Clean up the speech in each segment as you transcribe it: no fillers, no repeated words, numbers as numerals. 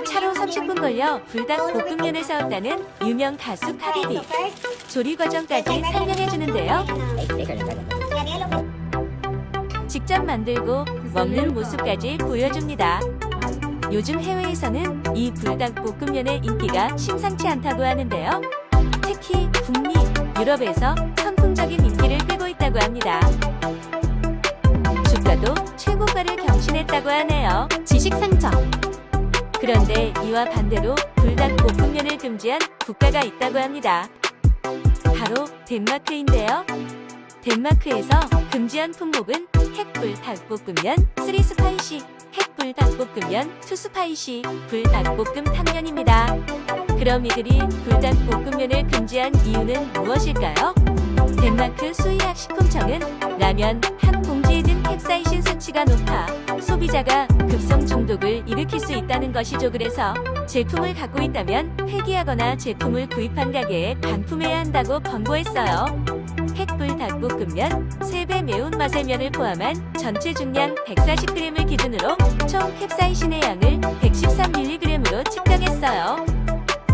차로 30분 걸려 불닭 볶음면을 사왔다는 유명 가수 카디비. 조리 과정까지 설명해주는데요. 직접 만들고 먹는 모습까지 보여줍니다. 요즘 해외에서는 이 불닭 볶음면의 인기가 심상치 않다고 하는데요. 특히 북미, 유럽에서 선풍적인 인기를 끌고 있다고 합니다. 주가도 최고가를 경신했다고 하네요. 지식상점. 그런데 이와 반대로 불닭 볶음면을 금지한 국가가 있다고 합니다. 바로 덴마크인데요. 덴마크에서 금지한 품목은 핵불닭볶음면 3스파이시, 핵불닭볶음면 2스파이시, 불닭볶음 탕면입니다. 그럼 이들이 불닭볶음면을 금지한 이유는 무엇일까요? 덴마크 수의학식품청은 라면 한 봉지에 든 캡사이신 수치가 높아 소비자가 급성 중독을 일으킬 수 있다는 것이죠. 그래서 제품을 갖고 있다면 폐기하거나 제품을 구입한 가게에 반품해야 한다고 권고했어요. 핵불닭볶음면 3배 매운맛의 면을 포함한 전체 중량 140g을 기준으로 총 캡사이신의 양을 113mg으로 측정했어요.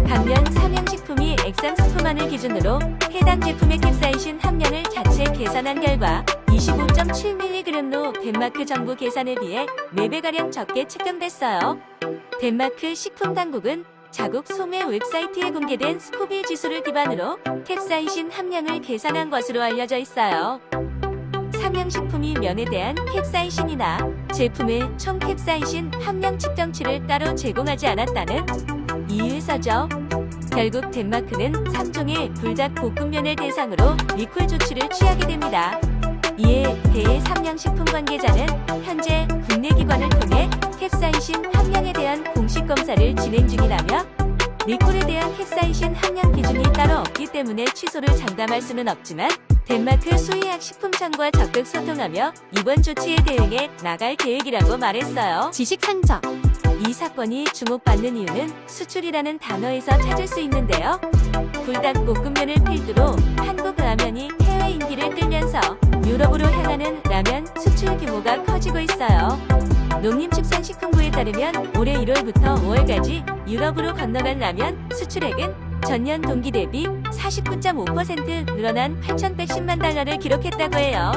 반면 삼양식품이 액상스프만을 기준으로 해당 제품의 캡사이신 함량을 자체 계산한 결과 25.7mg로 덴마크 정부 계산에 비해 4배가량 적게 측정됐어요. 덴마크 식품당국은 자국 소매 웹사이트에 공개된 스코빌 지수를 기반으로 캡사이신 함량을 계산한 것으로 알려져 있어요. 삼양식품이 면에 대한 캡사이신이나 제품의 총 캡사이신 함량 측정치를 따로 제공하지 않았다는 이유에서죠. 결국 덴마크는 3종의 불닭 볶음면을 대상으로 리콜 조치를 취하게 됩니다. 이에 대삼양식품 관계자는 현재 국내 기관을 통해 캡사이신 함량에 대한 공식 검사를 진행 중이라며 리콜에 대한 캡사이신 함량 기준이 따로 없기 때문에 취소를 장담할 수는 없지만 덴마크 수의학식품청과 적극 소통하며 이번 조치에 대응해 나갈 계획이라고 말했어요. 지식상점. 이 사건이 주목받는 이유는 수출이라는 단어에서 찾을 수 있는데요. 불닭볶음면을 필두로 한국 라면이 해외 인기를 끌면서 유럽으로 향하는 라면 수출 규모가 커지고 있어요. 농림축산식품부에 따르면 올해 1월부터 5월까지 유럽으로 건너간 라면 수출액은 전년 동기 대비 49.5% 늘어난 8,110만 달러를 기록했다고 해요.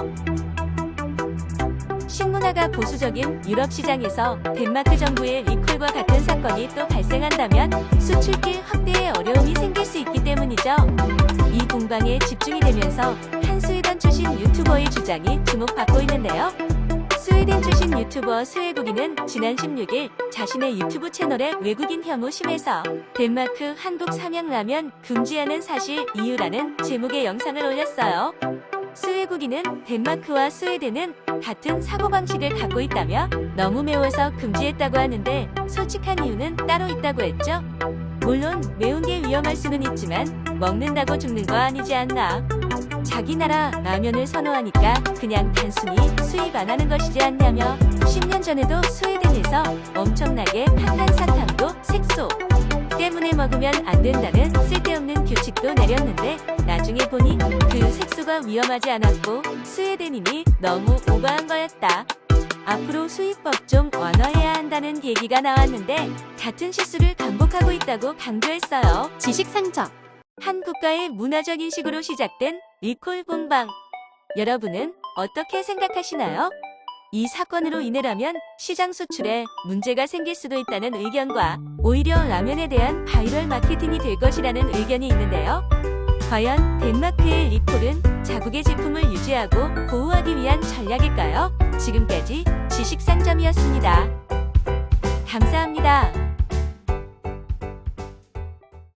식문화가 보수적인 유럽 시장에서 덴마크 정부의 리콜과 같은 사건이 또 발생한다면 수출길 확대에 어려움이 생길 수 있기 때문이죠. 이 공방에 집중이 되면서 한 스웨덴 출신 유튜버의 주장이 주목받고 있는데요. 스웨덴 출신 유튜버 스웨국이는 지난 16일 자신의 유튜브 채널에 외국인 혐오 심해서 덴마크 한국 삼양라면 금지하는 사실 이유라는 제목의 영상을 올렸어요. 스웨국인은 덴마크와 스웨덴은 같은 사고방식을 갖고 있다며 너무 매워서 금지했다고 하는데 솔직한 이유는 따로 있다고 했죠. 물론 매운 게 위험할 수는 있지만 먹는다고 죽는 거 아니지 않나. 자기 나라 라면을 선호하니까 그냥 단순히 수입 안 하는 것이지 않냐며 10년 전에도 스웨덴에서 엄청나게 핫한 사탕도 색소 때문에 먹으면 안 된다는 쓸데없는 규칙도 내렸는데 나중에 보니 그 색소가 위험하지 않았고 스웨덴인이 너무 오버한 거였다. 앞으로 수입법 좀 완화해야 한다는 얘기가 나왔는데 같은 실수를 반복하고 있다고 강조했어요. 지식상점. 한 국가의 문화적 인식으로 시작된 리콜 공방. 여러분은 어떻게 생각하시나요? 이 사건으로 인해라면 시장 수출에 문제가 생길 수도 있다는 의견과 오히려 라면에 대한 바이럴 마케팅이 될 것이라는 의견이 있는데요. 과연 덴마크의 리콜은 자국의 제품을 유지하고 보호하기 위한 전략일까요? 지금까지 지식상점이었습니다. 감사합니다.